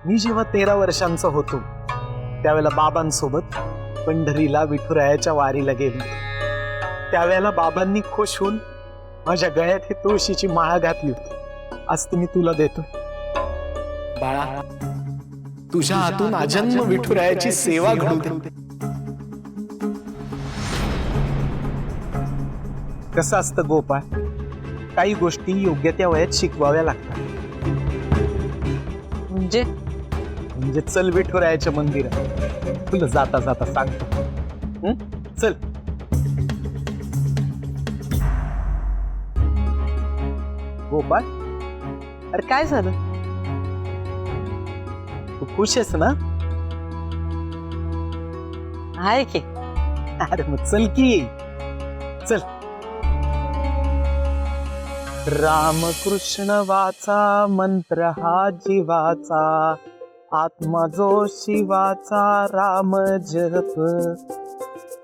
मी जेव्हा 13 वर्षांचा होतो त्यावेळेला बाबांसोबत पंढरीला विठुरायाच्या वारीला गेलो. त्यावेळेला बाबांनी खुश होऊन माझ्या गळ्यात ही तुळशीची माळा घातली होती. आज ती मी तुला देतो. बाळा, तुझ्या हातून आजन्म विठुरायाची सेवा घडू दे. कसं असतं गोपाळ, काही गोष्टी योग्य त्या वयात शिकवाव्या लागतात. म्हणजे चल विठुरायाच्या मंदिरात, तुला जाता जाता सांगतो. चल. गोपाळ, अरे काय झालं? तू खुश आहेस ना? आहे की. अरे मग चल की, चल. रामकृष्ण वाचा मंत्र हा जीवाचा, आत्मा जो शिवाचा राम जप,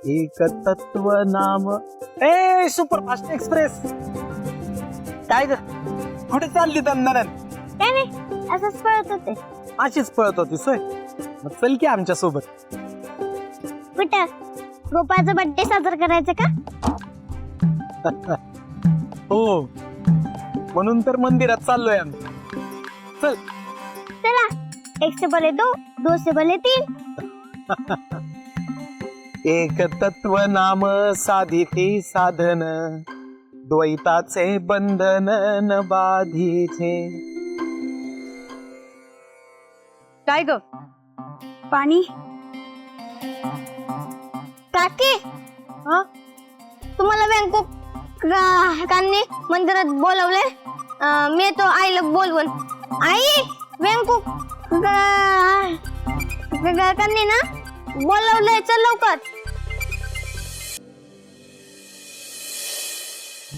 एक तत्व नाम. ए सुपरफास्ट एक्सप्रेस, काय ग कुठे चालली दंदनन? काय नाही, असंच पळत होते. अशीच पळत होती सोय? मग चल की आमच्या सोबत. कुठं? गोपाळचा बर्थडे साजरा करायचा का? हो, म्हणून तर मंदिरात चाललोय आम्ही. चल चला, 1 से भले 2, 2 से भले 3. एक तत्व नाम साधिते साधन, द्वैताचे बंधन न बाधीचे. काय ग? पाणी. काकी, तुम्हाला बँकॉकने मंदिरात बोलवले. मी तो आईला बोलवून. आई, बँकॉक काकांनी ना बोलवलंय, चल लवकर.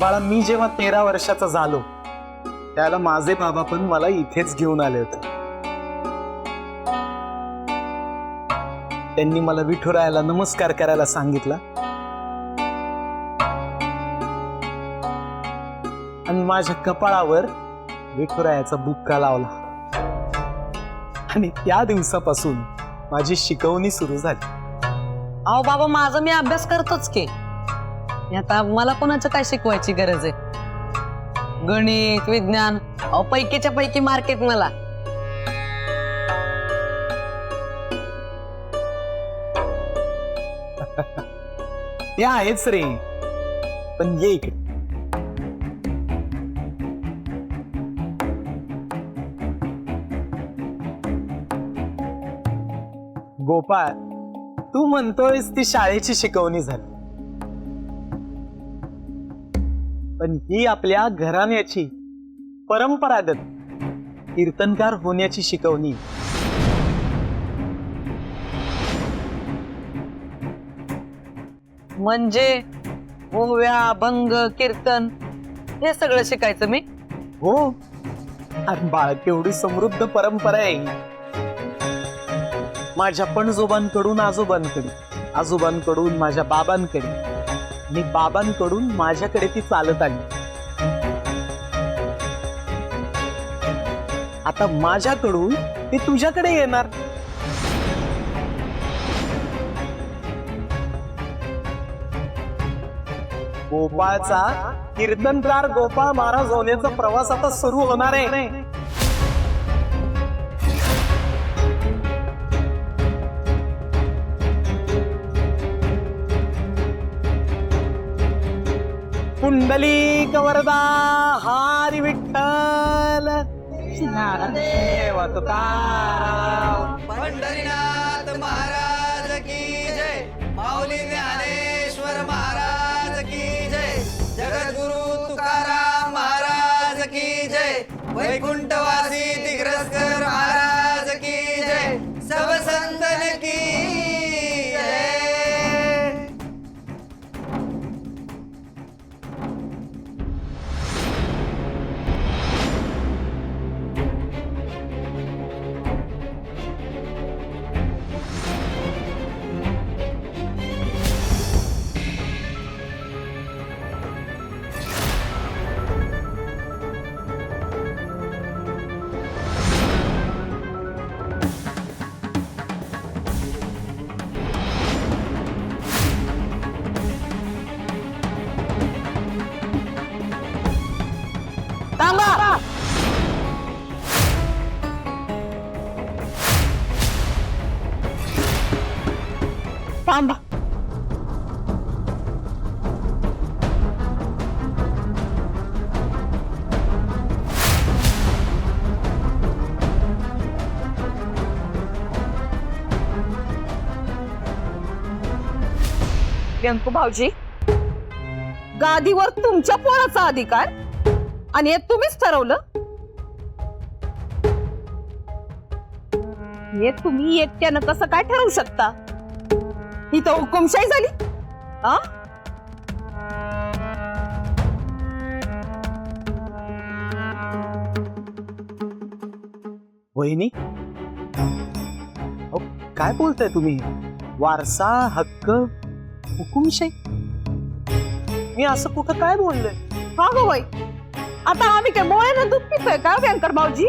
बाळा, मी जेव्हा 13 वर्षाचा झालो त्याला माझे बाबा पण मला इथेच घेऊन आले होते. त्यांनी मला विठुरायाला नमस्कार करायला सांगितला आणि माझ्या कपाळावर विठुरायाचा बुक्का लावला. आणि त्या दिवसापासून माझी शिकवणी सुरू झाली. अहो बाबा, माझा मी अभ्यास करतोच की. आता मला कोणाचं काय शिकवायची गरज आहे? गणित, विज्ञान, अहो पैकीच्या पैकी मार्क आहेत मला. ते आहेच रे, पण ये इकडे. गोपाळ, तू म्हणतोयस ती शाळेची शिकवणी झाली, पण ही आपल्या घराण्याची परंपरागत कीर्तनकार होण्याची शिकवणी. म्हणजे ओव्या, भंग, कीर्तन हे सगळं शिकायचं मी? हो, अरे बाळ, केवढी समृद्ध परंपरा आहे. माझ्या पणजोबांकडून आजोबांकडे, आजोबांकडून माझ्या बाबांकडे आणि बाबांकडून माझ्याकडे ती चालत आली. आता माझ्याकडून ती तुझ्याकडे येणार. गोपाळचा कीर्तनकार गोपाळ महाराज होण्याचा प्रवास आता सुरू होणार आहे. कुंडलिक वरदा हरी विठ्ठल, देव तुकाराम. पंढरीनाथ महाराज की जय. माऊली ज्ञानेश्वर महाराज की जय. जगद्गुरु तुकाराम महाराज की जय. वैकुंठवासी दिग्रस्कर महाराज की जय. सब संतन की जय. थांबा. व्यंकू भाऊजी, गादीवर तुमच्या पोराचा अधिकार आणि हे तुम्हीच ठरवलं. हे तुम्ही एकट्यानं कसं काय ठरवू शकता? ही तर हुकुमशाही झाली. आ वहिनी, अहो, काय बोलताय तुम्ही? वारसा, हक्क, हुकुमशाही? मी असं कुठं काय बोललोय? हा गो बाई, आता आम्ही काय मोळ्यानं दूध पितोय का व्यंकर भाऊजी?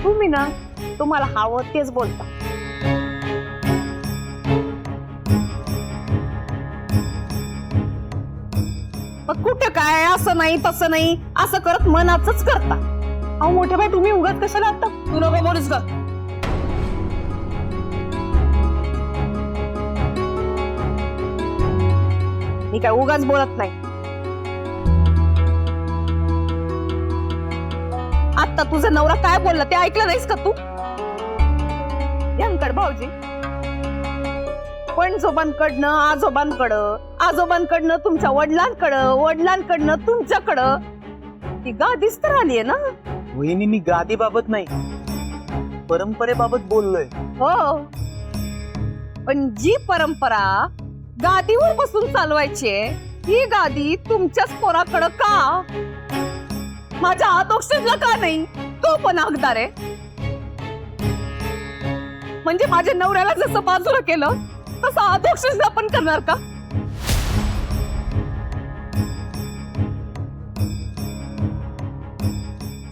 तुम्ही ना तुम्हाला हवं तेच बोलता. मग कुठं काय असं नाही तसं नाही असं करत मनाचंच करता. अहो मोठे बाई, तुम्ही उगाच कशाला आता तू नको बोलूस का? मी काय उगाच बोलत नाही. आता तुझा नवरा काय बोलला ते ऐकलं नाहीस का तू? व्यंकट भाऊजी, पणजोबांकडनं आजोबांकडनं तुमच्या वडिलांकडनं तुमच्याकडं ती गादीच तर आलीये ना. वहिनी, मी गादीबाबत नाही, परंपरेबाबत बोललोय. हो, पण जी परंपरा गादीवर बसून चालवायची ही गादी तुमच्याच पोराकडं का? माझ्या आदोक्षला का नाही? तो पण हकदार आहे. म्हणजे माझ्या नवऱ्याला जसं बाजूला केलं तसं आदोक्षला पण करणार का?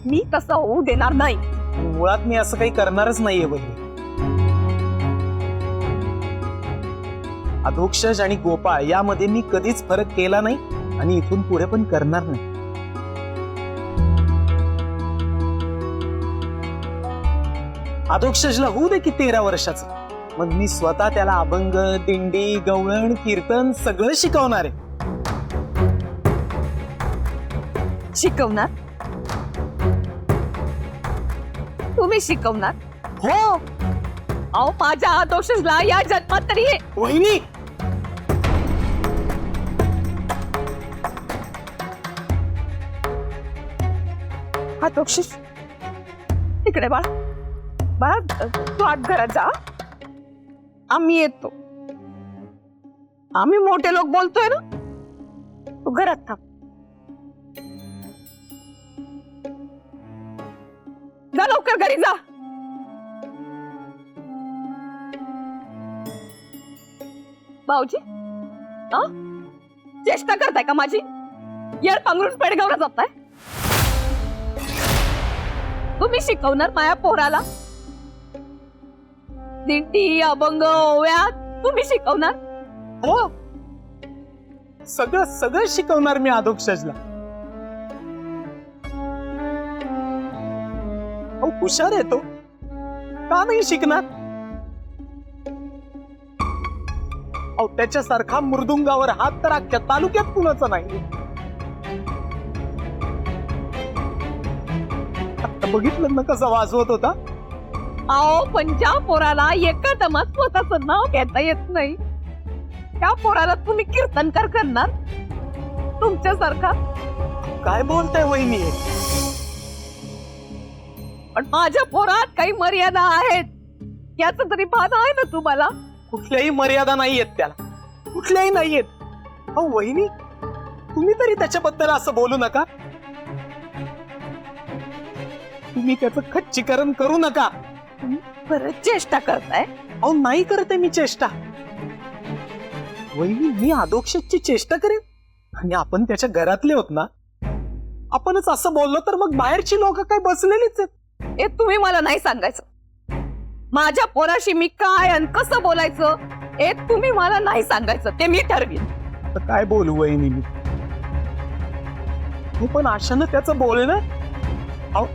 मी तसं होऊ देणार नाही. मुळात मी असं काही करणारच नाहीये वहिनी. अधोक्षज आणि गोपाळ यामध्ये मी कधीच फरक केला नाही आणि इथून पुढे पण करणार नाही. अधोक्षजला होऊ दे की 13 वर्षाचं, मग मी स्वतः त्याला अभंग, दिंडी, गवळण, कीर्तन सगळं शिकवणार आहे. शिकवणार? तुम्ही शिकवणार? हो अहो माझ्या आदोषला या जन्मात तरी वहिनी, आदोष तिकडे बाळा तू आत घरात जा. आम्ही येतो. आम्ही मोठे लोक बोलतोय ना, तू घरात थांब. जा लवकर घरी जा. भाऊजी, चेष्टा करताय का माझी? यार पांघरून पेडगावला जाताय? तुम्ही शिकवणार माझ्या पोराला दिंडी, अभंग, ओव्या? तुम्ही शिकवणार? हो, सगळं शिकवणार मी अधोक्षजला. अहो हुशार आहे तो, का नाही शिकणार? अहो त्याच्यासारखा मृदुंगावर हात तर अख्ख्या तालुक्यात कुणाचा नाही. आता बघितलं ना कसं वाजवत होता. अहो पण ज्या पोराला एका दमात स्वतःच नाव घेता येत नाही त्या पोराला तुम्ही कीर्तनकार करणार तुमच्यासारखा? काय बोलताय वहिनी? पण माझ्या पोरात काही मर्यादा आहेत याच तरी भान आहे ना तुम्हाला? कुठल्याही मर्यादा नाहीयेत त्याला, कुठल्याही नाहीयेत. अहो वहिनी, तुम्ही तरी त्याच्याबद्दल असं बोलू नका. तुम्ही त्याचं खच्चीकरण करू नका. बरं चेष्टा करताय? अहो नाही करते मी चेष्टा. वहिनी, मी अधोक्षजची चेष्टा करेन? आणि आपण त्याच्या घरातले होत ना, आपणच असं बोललो तर मग बाहेरची लोक काय बसलेलीच आहेत. हे तुम्ही मला नाही सांगायचं. माझ्या पोराशी मी काय आणि कसं बोलायचं हे तुम्ही मला नाही सांगायचं, ते मी ठरवीन. तर काय बोलू वहिनी मी? हो पण आशानं त्याचं बोलणं, अहो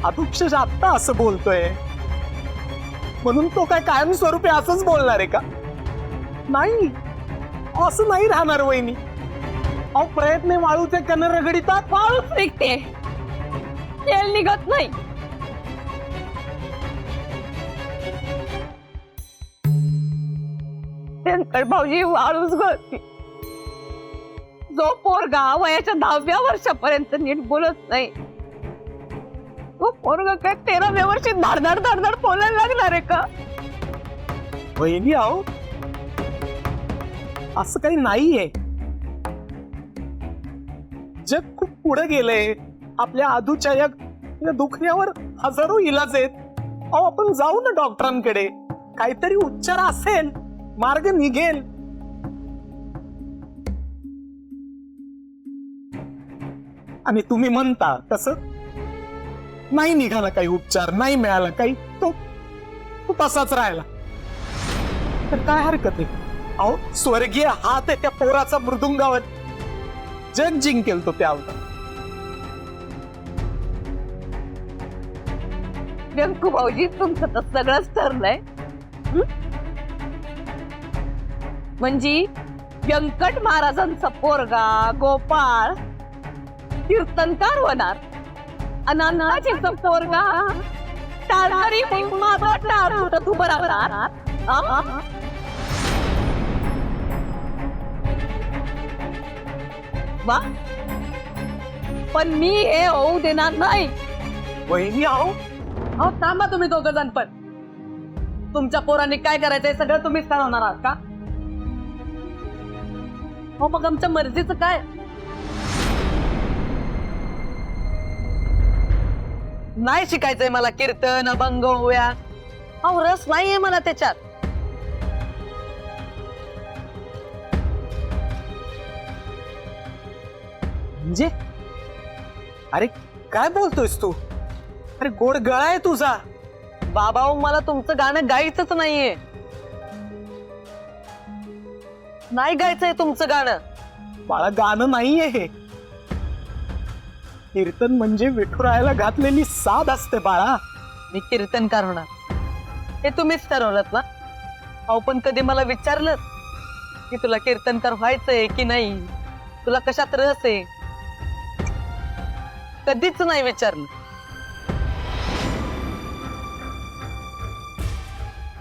अधोक्षज आत्ता असं बोलतोय, म्हणून तो काय कायमस्वरूपी असंच बोलणार आहे का? नाही, असं नाही राहणार वहिनी. अहो प्रयत्न वाळूचे कण रगडितात. वाळूच निघते, तेल निघत नाही. व्यंकट भाऊजी वाळूच गळती. जो पोरगा वयाच्या 10व्या वर्षापर्यंत नीट बोलत नाही, तो पोरगा काय 13व्या वर्षी धाडधाड धाडधाड बोलायला लागणार आहे का? वहिनी आहो, असं काही नाहीये. जग खूप पुढे गेलंय. आपल्या आधूच्या या दुखण्यावर हजारो इलाज आहेत. अहो आपण जाऊ ना डॉक्टरांकडे, काहीतरी उपचार असेल, मार्ग निघेल. आणि तुम्ही म्हणता तसं नाही निघाला काही उपचार, नाही मिळाला काही, तो तसाच राहिला तर काय हरकत आहे? अहो स्वर्गीय हात आहे त्या पोराचा मृदुंगावर. जग जिंकेल तो त्यावर. व्यंकू भाऊजी तुमचं तर सगळंच ठरलंय. म्हणजे व्यंकट महाराजांचा पोरगा गोपाळ कीर्तनकार होणार, अनानाजीचा पोरगा टाळणारी माझा टाळ फुटत उभं राहणार. वा, पण मी हे होऊ देणार नाही. वहिनी आहो, अहो थांबा तुम्ही दोघं जण. पण तुमच्या पोरांनी काय करायचंय सगळं तुम्हीच ठरवणार आहात का? हो मग आमच्या मर्जीचं काय? नाही शिकायचंय मला कीर्तन, अभंग, ओव्या. अहो रस नाहीये मला त्याच्यात. म्हणजे अरे काय बोलतोयस तू? अरे गोड गळा आहे तुझा. बाबा मला तुमचं गाणं गायचंच नाहीये. नाही गायचंय तुमचं गाणं. बाळा गाणं नाहीये हे. कीर्तन म्हणजे विठुरायाला घातलेली साध असते बाळा. मी कीर्तनकार होणार हे तुम्हीच ठरवलं ना. अहो पण कधी मला विचारलं की तुला कीर्तनकार व्हायचंय की नाही, तुला कशात रस आहे? कधीच नाही विचारलं.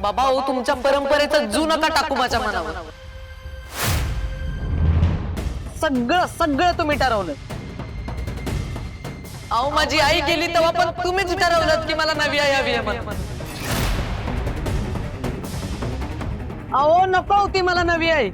बाबा हो तुमच्या परंपरेचा जू नका टाकू माझ्या मनावर. सगळं सगळं तुम्ही ठरवलं. अहो माझी आई गेली तेव्हा पण तुम्हीच ठरवलं की मला नवी आई हवी आहे म्हणून. अहो नको होती मला नवी आई.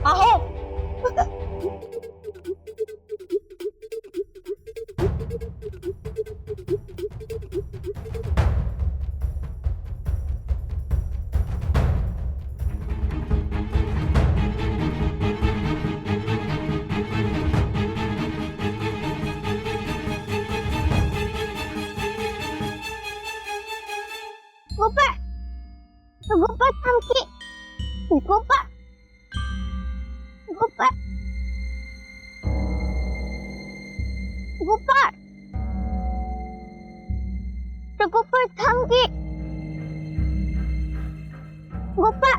अहो गोपाळ, गोपाळ थांब की. गोपाळ, गोपाळ, गोपाळ, गोपाळ थांब की. गोपाळ,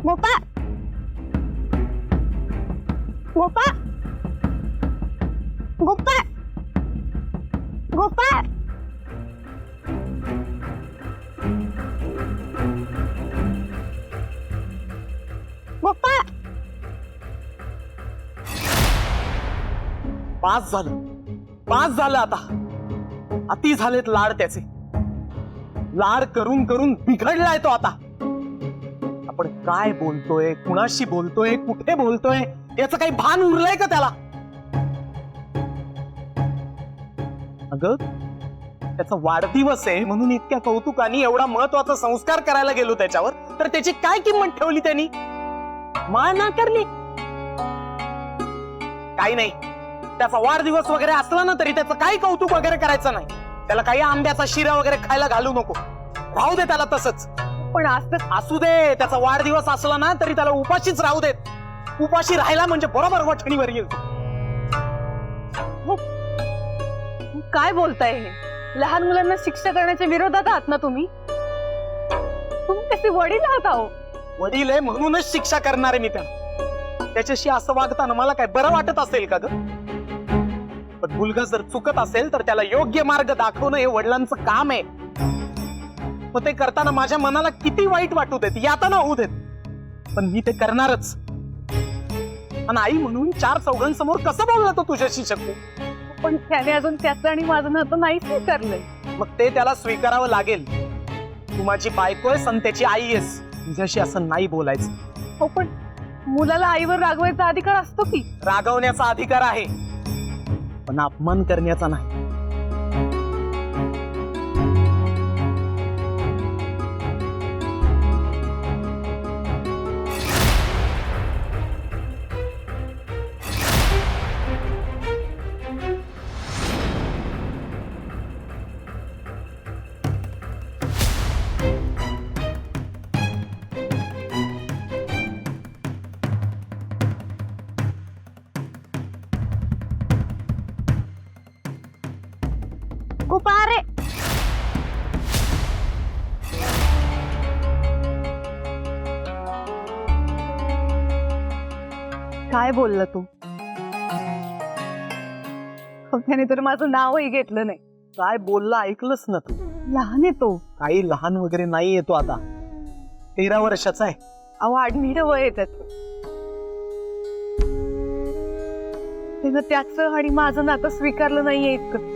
गोपाळ, गोपाळ, गोपाळ, गोपाळ, गोपाळ. पास झालं, पास झालं. आता अति झालेत लाड त्याचे. लाड करून करून बिघडलाय तो आता. आपण काय बोलतोय, कुणाशी बोलतोय, कुठे बोलतोय याचं काही भान उरलंय का त्याला? अगं त्याचा वाढदिवस आहे म्हणून इतक्या कौतुकाने एवढा महत्वाचा संस्कार करायला गेलो त्याच्यावर, तर त्याची काय किंमत ठेवली त्यांनी? माळ नाकारली. काही नाही, त्याचा वाढदिवस वगैरे असला ना तरी त्याचं काही कौतुक वगैरे करायचं नाही. त्याला काही आंब्याचा शिरा वगैरे खायला घालू नको, राहू दे त्याला तसंच. पण असं असू दे, त्याचा वाढदिवस असला ना तरी त्याला उपाशीच राहू देत. उपाशी राहिला म्हणजे बरोबर वठणीवर येईल. काय बोलताय हे? लहान मुलांना शिक्षा करण्याच्या विरोधात आहात ना तुम्ही? तुम्ही कसे वडील आहात आहो? वडील आहे म्हणूनच शिक्षा करणार आहे मी त्याला. त्याच्याशी असं वागताना मला काय बरं वाटत असेल का ग? पण मुलगा जर चुकत असेल तर त्याला योग्य मार्ग दाखवणं हे वडिलांचं काम आहे. मग ते करताना माझ्या मनाला किती वाईट वाटू देत, यातना होऊ देत, पण मी ते करणारच. आणि आई म्हणून चार चौघांसमोर कसं बोलला तो तुझ्याशी शकू? पण त्याने अजून त्याचं आणि माझं नातं नाही स्वीकारलंय. मग ते त्याला स्वीकारावं लागेल. तू माझी बायको आहेस आणि त्याची आई आहेस, तुझ्याशी असं नाही बोलायचं. हो, पण मुलाला आईवर रागवायचा अधिकार असतो की? रागवण्याचा अधिकार आहे, पण अपमान करण्याचा नाही. कुपारे काय बोलला तू? हो, त्याने तर माझं नावही घेतलं नाही. काय बोलला ऐकलंस ना तू? लहान आहे तो. काही लहान वगैरे नाही येतो, आता 13 वर्षाचा आहे. अहो, आडमीड वय आहे त्याचं. त्यानं त्याचं आणि माझं नातं स्वीकारलं नाहीये इतकं,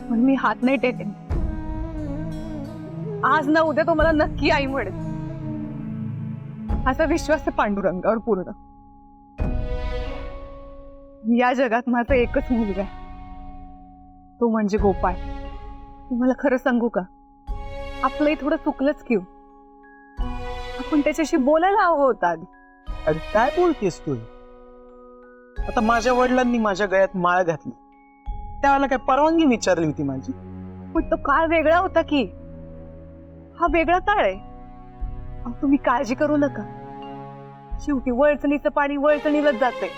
पण मी हात नाही टेकेन. आज ना उद्या तो मला नक्की आई म्हणेल, असा विश्वास आहे पांडुरंगावर पूर्ण. या जगात माझा एकच मुलगा आहे, तो म्हणजे गोपाळ. तुम्हाला खरं सांगू का, आपलंही थोडं चुकलंच की. आपण त्याच्याशी बोलायला हवं होतं आधी. अरे काय बोलतेस तू? आता माझ्या वडिलांनी माझ्या गळ्यात माळ घातली, त्यावेळेला काय परवानगी विचारली होती माझी? पण तो काळ वेगळा होता की, हा वेगळा काळ आहे. अहो, तुम्ही काळजी करू नका. शेवटी वळचणीचं पाणी वळचणीलाच जाते.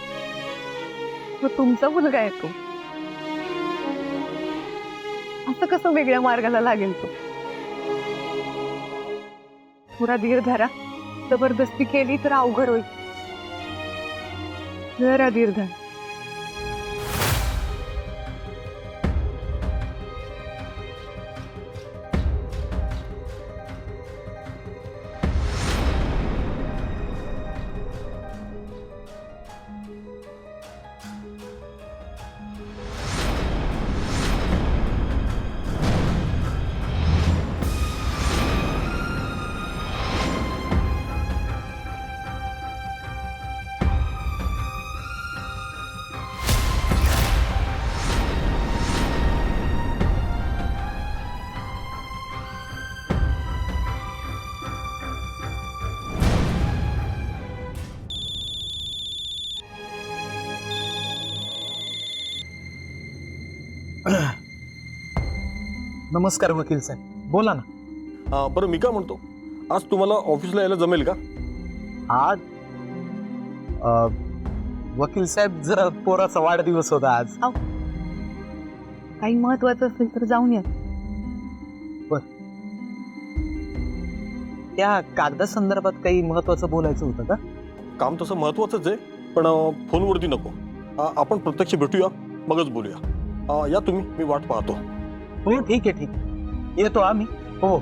मग तुमचा मुलगा आहे तो, असं कसं वेगळ्या मार्गाला लागेल तो? पुरा धीर धरा. जबरदस्ती केली तर अवघड होईल. जरा धीर धरा. नमस्कार वकील साहेब, बोला ना. बरं, मी काय म्हणतो, आज तुम्हाला ऑफिसला यायला जमेल का? आज वकील साहेब, जरा पोराचा वाढदिवस होता आज. काही महत्वाचं असेल तर जाऊन या. त्या कागदासंदर्भात काही महत्वाचं बोलायचं होतं का? काम तसं महत्वाचंच आहे, पण फोनवरती नको. आपण प्रत्यक्ष भेटूया, मगच बोलूया. या तुम्ही, मी वाट पाहतो. हो ठीक आहे, ठीक आहे, येतो आम्ही. हो.